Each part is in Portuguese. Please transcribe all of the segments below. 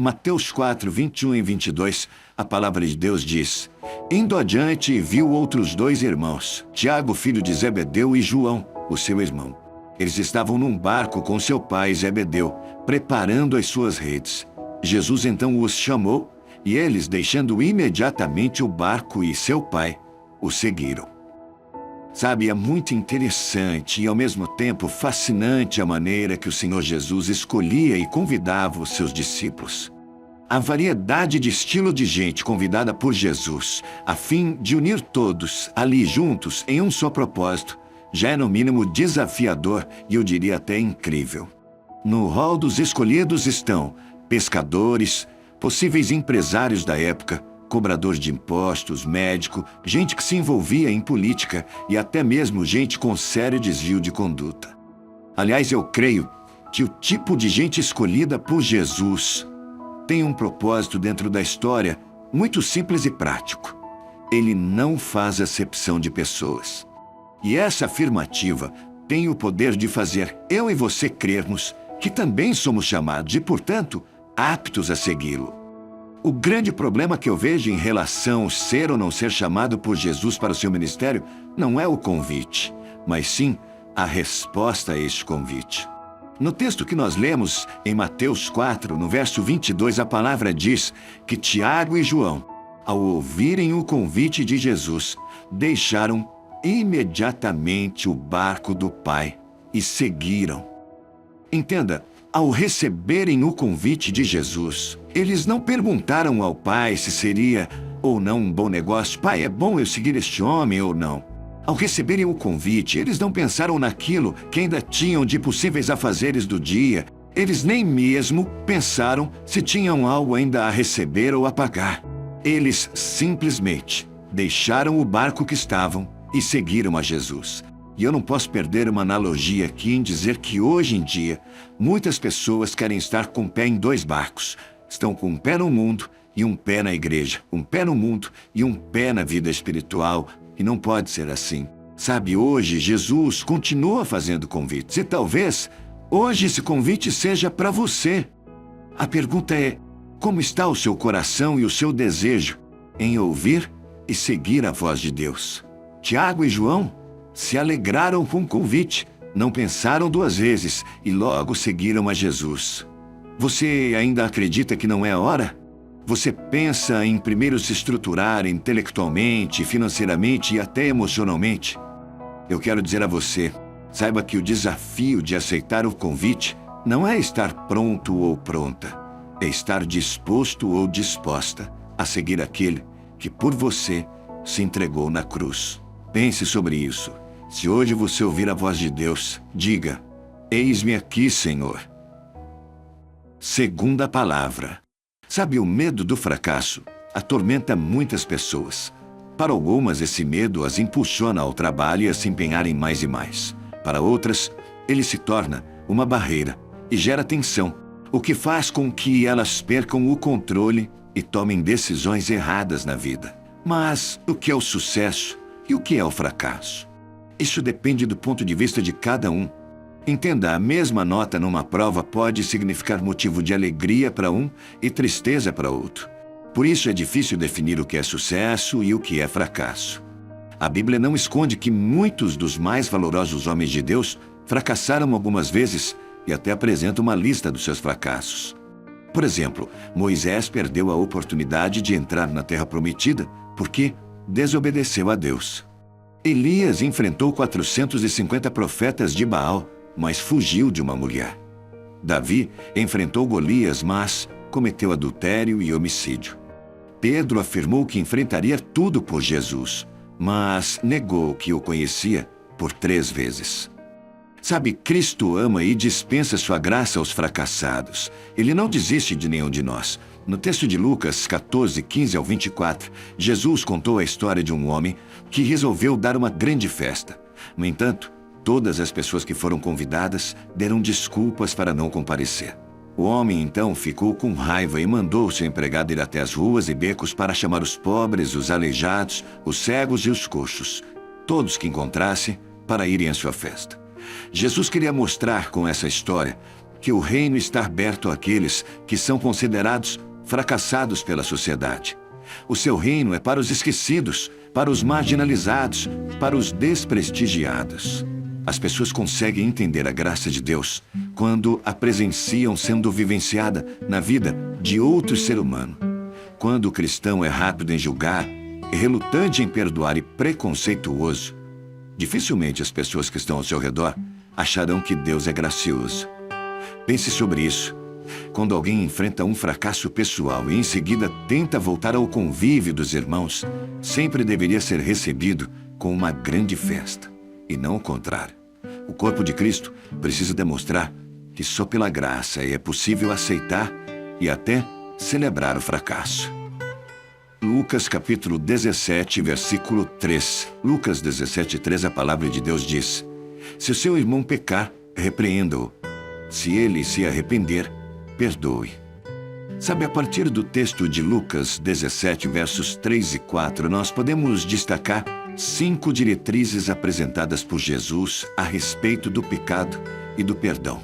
Mateus 4, 21 e 22, a palavra de Deus diz: Indo adiante, viu outros dois irmãos, Tiago, filho de Zebedeu, e João, o seu irmão. Eles estavam num barco com seu pai Zebedeu, preparando as suas redes. Jesus então os chamou, e eles, deixando imediatamente o barco e seu pai, o seguiram. Sabe, é muito interessante e ao mesmo tempo fascinante a maneira que o Senhor Jesus escolhia e convidava os seus discípulos. A variedade de estilo de gente convidada por Jesus, a fim de unir todos ali juntos em um só propósito, já é no mínimo desafiador e eu diria até incrível. No rol dos escolhidos estão pescadores, possíveis empresários da época, cobrador de impostos, médico, gente que se envolvia em política e até mesmo gente com sério desvio de conduta. Aliás, eu creio que o tipo de gente escolhida por Jesus tem um propósito dentro da história muito simples e prático. Ele não faz acepção de pessoas. E essa afirmativa tem o poder de fazer eu e você crermos que também somos chamados e, portanto, aptos a segui-lo. O grande problema que eu vejo em relação a ser ou não ser chamado por Jesus para o seu ministério não é o convite, mas sim a resposta a este convite. No texto que nós lemos em Mateus 4, no verso 22, a palavra diz que Tiago e João, ao ouvirem o convite de Jesus, deixaram imediatamente o barco do Pai e seguiram. Entenda, ao receberem o convite de Jesus, eles não perguntaram ao Pai se seria ou não um bom negócio. Pai, é bom eu seguir este homem ou não? Ao receberem o convite, eles não pensaram naquilo que ainda tinham de possíveis afazeres do dia. Eles nem mesmo pensaram se tinham algo ainda a receber ou a pagar. Eles simplesmente deixaram o barco que estavam e seguiram a Jesus. E eu não posso perder uma analogia aqui em dizer que hoje em dia, muitas pessoas querem estar com o pé em dois barcos. Estão com um pé no mundo e um pé na igreja. Um pé no mundo e um pé na vida espiritual. E não pode ser assim. Sabe, hoje Jesus continua fazendo convites. E talvez hoje esse convite seja para você. A pergunta é, como está o seu coração e o seu desejo em ouvir e seguir a voz de Deus? Tiago e João se alegraram com o convite, não pensaram duas vezes e logo seguiram a Jesus. Você ainda acredita que não é a hora? Você pensa em primeiro se estruturar intelectualmente, financeiramente e até emocionalmente? Eu quero dizer a você, saiba que o desafio de aceitar o convite não é estar pronto ou pronta, é estar disposto ou disposta a seguir aquele que por você se entregou na cruz. Pense sobre isso. Se hoje você ouvir a voz de Deus, diga: Eis-me aqui, Senhor. Segunda palavra. Sabe, o medo do fracasso atormenta muitas pessoas. Para algumas, esse medo as impulsiona ao trabalho e a se empenharem mais e mais. Para outras, ele se torna uma barreira e gera tensão, o que faz com que elas percam o controle e tomem decisões erradas na vida. Mas o que é o sucesso e o que é o fracasso? Isso depende do ponto de vista de cada um. Entenda, a mesma nota numa prova pode significar motivo de alegria para um e tristeza para outro. Por isso é difícil definir o que é sucesso e o que é fracasso. A Bíblia não esconde que muitos dos mais valorosos homens de Deus fracassaram algumas vezes e até apresenta uma lista dos seus fracassos. Por exemplo, Moisés perdeu a oportunidade de entrar na Terra Prometida porque desobedeceu a Deus. Elias enfrentou 450 profetas de Baal, mas fugiu de uma mulher. Davi enfrentou Golias, mas cometeu adultério e homicídio. Pedro afirmou que enfrentaria tudo por Jesus, mas negou que o conhecia por 3 vezes. Sabe, Cristo ama e dispensa sua graça aos fracassados. Ele não desiste de nenhum de nós. No texto de Lucas 14, 15 ao 24, Jesus contou a história de um homem que resolveu dar uma grande festa. No entanto, todas as pessoas que foram convidadas deram desculpas para não comparecer. O homem então ficou com raiva e mandou seu empregado ir até as ruas e becos para chamar os pobres, os aleijados, os cegos e os coxos, todos que encontrasse, para irem à sua festa. Jesus queria mostrar com essa história que o reino está aberto àqueles que são considerados fracassados pela sociedade. O seu reino é para os esquecidos, para os marginalizados, para os desprestigiados. As pessoas conseguem entender a graça de Deus quando a presenciam sendo vivenciada na vida de outro ser humano. Quando o cristão é rápido em julgar, é relutante em perdoar e preconceituoso, dificilmente as pessoas que estão ao seu redor acharão que Deus é gracioso. Pense sobre isso. Quando alguém enfrenta um fracasso pessoal e em seguida tenta voltar ao convívio dos irmãos, sempre deveria ser recebido com uma grande festa, e não o contrário. O corpo de Cristo precisa demonstrar que só pela graça é possível aceitar e até celebrar o fracasso. Lucas capítulo 17, versículo 3. Lucas 17, 3, a palavra de Deus diz: se o seu irmão pecar, repreenda-o. Se ele se arrepender, perdoe. Sabe, a partir do texto de Lucas 17, versos 3 e 4, nós podemos destacar 5 diretrizes apresentadas por Jesus a respeito do pecado e do perdão.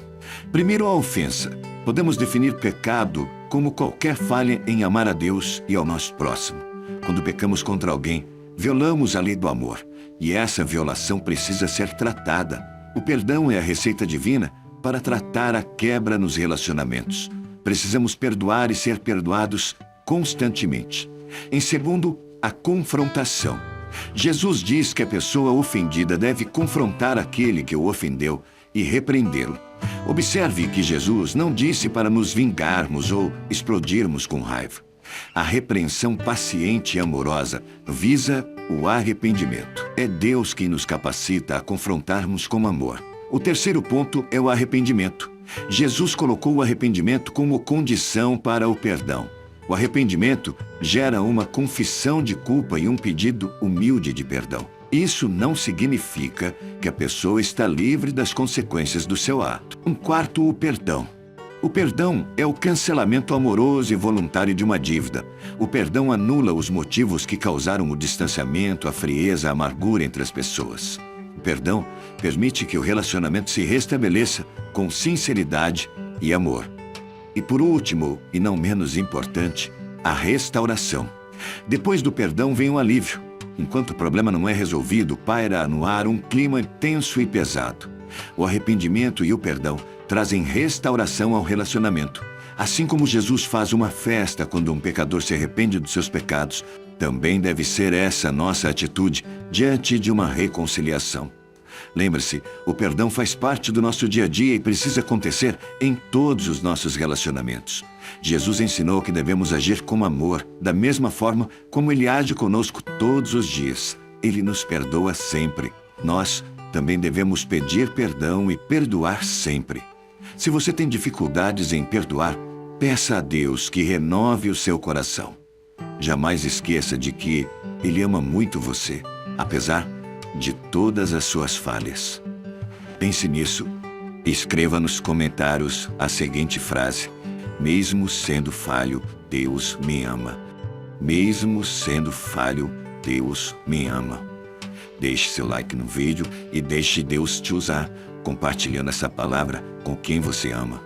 Primeiro, a ofensa. Podemos definir pecado como qualquer falha em amar a Deus e ao nosso próximo. Quando pecamos contra alguém, violamos a lei do amor, e essa violação precisa ser tratada. O perdão é a receita divina para tratar a quebra nos relacionamentos. Precisamos perdoar e ser perdoados constantemente. Em segundo, a confrontação. Jesus diz que a pessoa ofendida deve confrontar aquele que o ofendeu e repreendê-lo. Observe que Jesus não disse para nos vingarmos ou explodirmos com raiva. A repreensão paciente e amorosa visa o arrependimento. É Deus quem nos capacita a confrontarmos com amor. O terceiro ponto é o arrependimento. Jesus colocou o arrependimento como condição para o perdão. O arrependimento gera uma confissão de culpa e um pedido humilde de perdão. Isso não significa que a pessoa está livre das consequências do seu ato. Um quarto, o perdão. O perdão é o cancelamento amoroso e voluntário de uma dívida. O perdão anula os motivos que causaram o distanciamento, a frieza, a amargura entre as pessoas. O perdão permite que o relacionamento se restabeleça com sinceridade e amor. E por último, e não menos importante, a restauração. Depois do perdão vem o alívio. Enquanto o problema não é resolvido, paira no ar um clima tenso e pesado. O arrependimento e o perdão trazem restauração ao relacionamento. Assim como Jesus faz uma festa quando um pecador se arrepende dos seus pecados, também deve ser essa nossa atitude diante de uma reconciliação. Lembre-se, o perdão faz parte do nosso dia a dia e precisa acontecer em todos os nossos relacionamentos. Jesus ensinou que devemos agir com amor, da mesma forma como Ele age conosco todos os dias. Ele nos perdoa sempre. Nós também devemos pedir perdão e perdoar sempre. Se você tem dificuldades em perdoar, peça a Deus que renove o seu coração. Jamais esqueça de que Ele ama muito você, apesar de todas as suas falhas. Pense nisso e escreva nos comentários a seguinte frase: mesmo sendo falho, Deus me ama. Mesmo sendo falho, Deus me ama. Deixe seu like no vídeo e deixe Deus te usar, compartilhando essa palavra com quem você ama.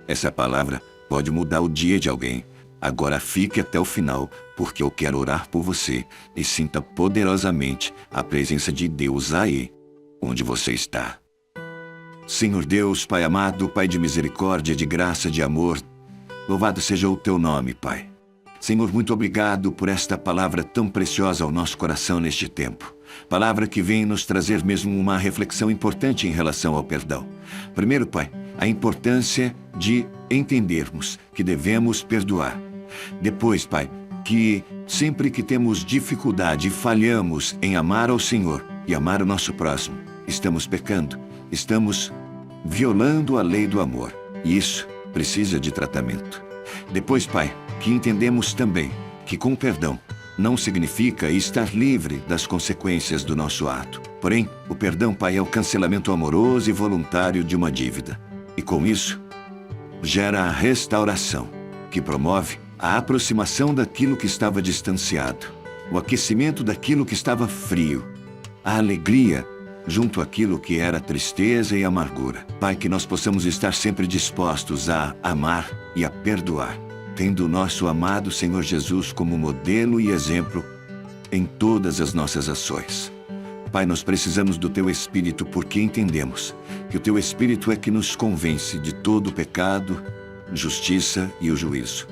Essa palavra pode mudar o dia de alguém. Agora fique até o final, porque eu quero orar por você e sinta poderosamente a presença de Deus aí, onde você está. Senhor Deus, Pai amado, Pai de misericórdia, de graça, de amor, louvado seja o Teu nome, Pai. Senhor, muito obrigado por esta palavra tão preciosa ao nosso coração neste tempo. Palavra que vem nos trazer mesmo uma reflexão importante em relação ao perdão. Primeiro, Pai, a importância de entendermos que devemos perdoar. Depois, Pai, que sempre que temos dificuldade e falhamos em amar ao Senhor e amar o nosso próximo, estamos pecando, estamos violando a lei do amor. E isso precisa de tratamento. Depois, Pai, que entendemos também que com perdão não significa estar livre das consequências do nosso ato. Porém, o perdão, Pai, é o cancelamento amoroso e voluntário de uma dívida. E com isso, gera a restauração, que promove a aproximação daquilo que estava distanciado, o aquecimento daquilo que estava frio, a alegria junto àquilo que era tristeza e amargura. Pai, que nós possamos estar sempre dispostos a amar e a perdoar, tendo o nosso amado Senhor Jesus como modelo e exemplo em todas as nossas ações. Pai, nós precisamos do Teu Espírito porque entendemos que o Teu Espírito é que nos convence de todo o pecado, justiça e o juízo.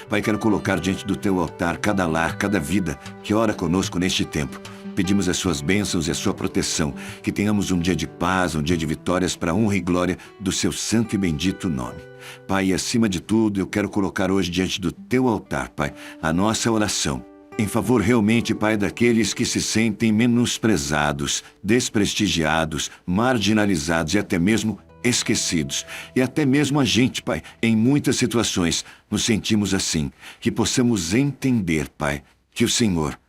Pai, quero colocar diante do Teu altar cada lar, cada vida que ora conosco neste tempo. Pedimos as Suas bênçãos e a Sua proteção, que tenhamos um dia de paz, um dia de vitórias para a honra e glória do Seu santo e bendito nome. Pai, e acima de tudo, eu quero colocar hoje diante do Teu altar, Pai, a nossa oração em favor realmente, Pai, daqueles que se sentem menosprezados, desprestigiados, marginalizados e até mesmo esquecidos. E até mesmo a gente, Pai, em muitas situações, nos sentimos assim. Que possamos entender, Pai, que o Senhor,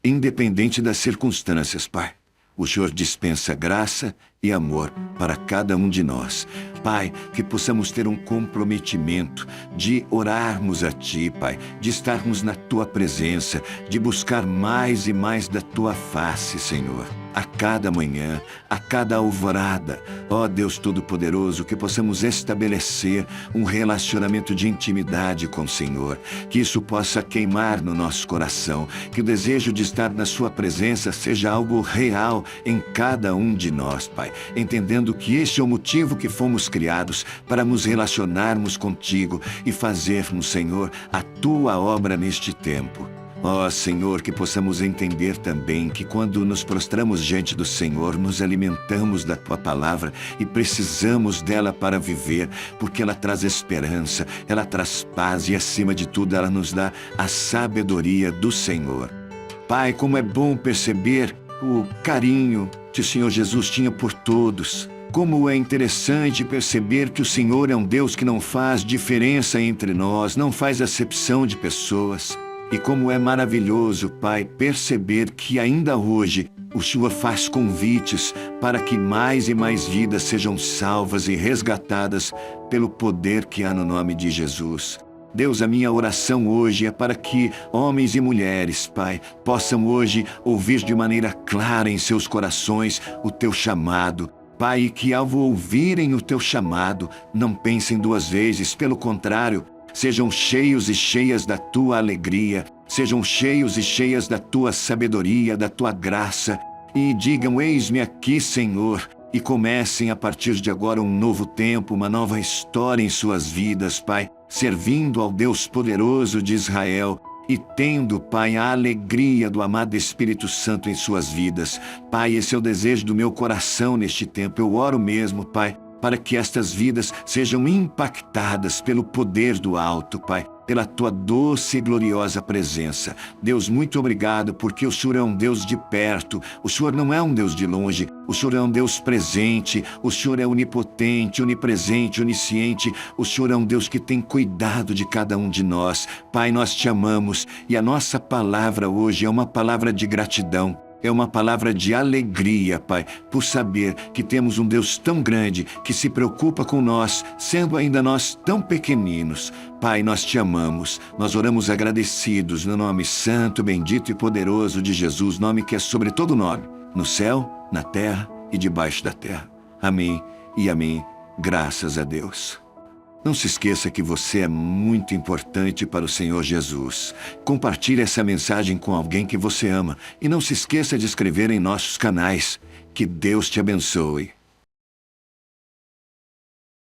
independente das circunstâncias, Pai, o Senhor dispensa graça e amor para cada um de nós. Pai, que possamos ter um comprometimento de orarmos a Ti, Pai, de estarmos na Tua presença, de buscar mais e mais da Tua face, Senhor. A cada manhã, a cada alvorada, ó Deus Todo-Poderoso, que possamos estabelecer um relacionamento de intimidade com o Senhor, que isso possa queimar no nosso coração, que o desejo de estar na Sua presença seja algo real em cada um de nós, Pai, entendendo que este é o motivo que fomos criados para nos relacionarmos contigo e fazermos, Senhor, a Tua obra neste tempo. Ó Senhor, que possamos entender também que quando nos prostramos diante do Senhor, nos alimentamos da Tua palavra e precisamos dela para viver, porque ela traz esperança, ela traz paz e, acima de tudo, ela nos dá a sabedoria do Senhor. Pai, como é bom perceber o carinho que o Senhor Jesus tinha por todos. Como é interessante perceber que o Senhor é um Deus que não faz diferença entre nós, não faz acepção de pessoas. E como é maravilhoso, Pai, perceber que ainda hoje o Senhor faz convites para que mais e mais vidas sejam salvas e resgatadas pelo poder que há no nome de Jesus. Deus, a minha oração hoje é para que homens e mulheres, Pai, possam hoje ouvir de maneira clara em seus corações o Teu chamado. Pai, e que ao ouvirem o Teu chamado, não pensem duas vezes, pelo contrário, sejam cheios e cheias da Tua alegria, sejam cheios e cheias da Tua sabedoria, da Tua graça, e digam: eis-me aqui, Senhor, e comecem a partir de agora um novo tempo, uma nova história em suas vidas, Pai, servindo ao Deus poderoso de Israel e tendo, Pai, a alegria do amado Espírito Santo em suas vidas. Pai, esse é o desejo do meu coração neste tempo. Eu oro mesmo, Pai, para que estas vidas sejam impactadas pelo poder do alto, Pai, pela Tua doce e gloriosa presença. Deus, muito obrigado, porque o Senhor é um Deus de perto, o Senhor não é um Deus de longe, o Senhor é um Deus presente, o Senhor é onipotente, onipresente, onisciente, o Senhor é um Deus que tem cuidado de cada um de nós. Pai, nós Te amamos e a nossa palavra hoje é uma palavra de gratidão. É uma palavra de alegria, Pai, por saber que temos um Deus tão grande que se preocupa com nós, sendo ainda nós tão pequeninos. Pai, nós Te amamos, nós oramos agradecidos no nome santo, bendito e poderoso de Jesus, nome que é sobre todo nome, no céu, na terra e debaixo da terra. Amém e amém. Graças a Deus. Não se esqueça que você é muito importante para o Senhor Jesus. Compartilhe essa mensagem com alguém que você ama e não se esqueça de inscrever em nossos canais. Que Deus te abençoe.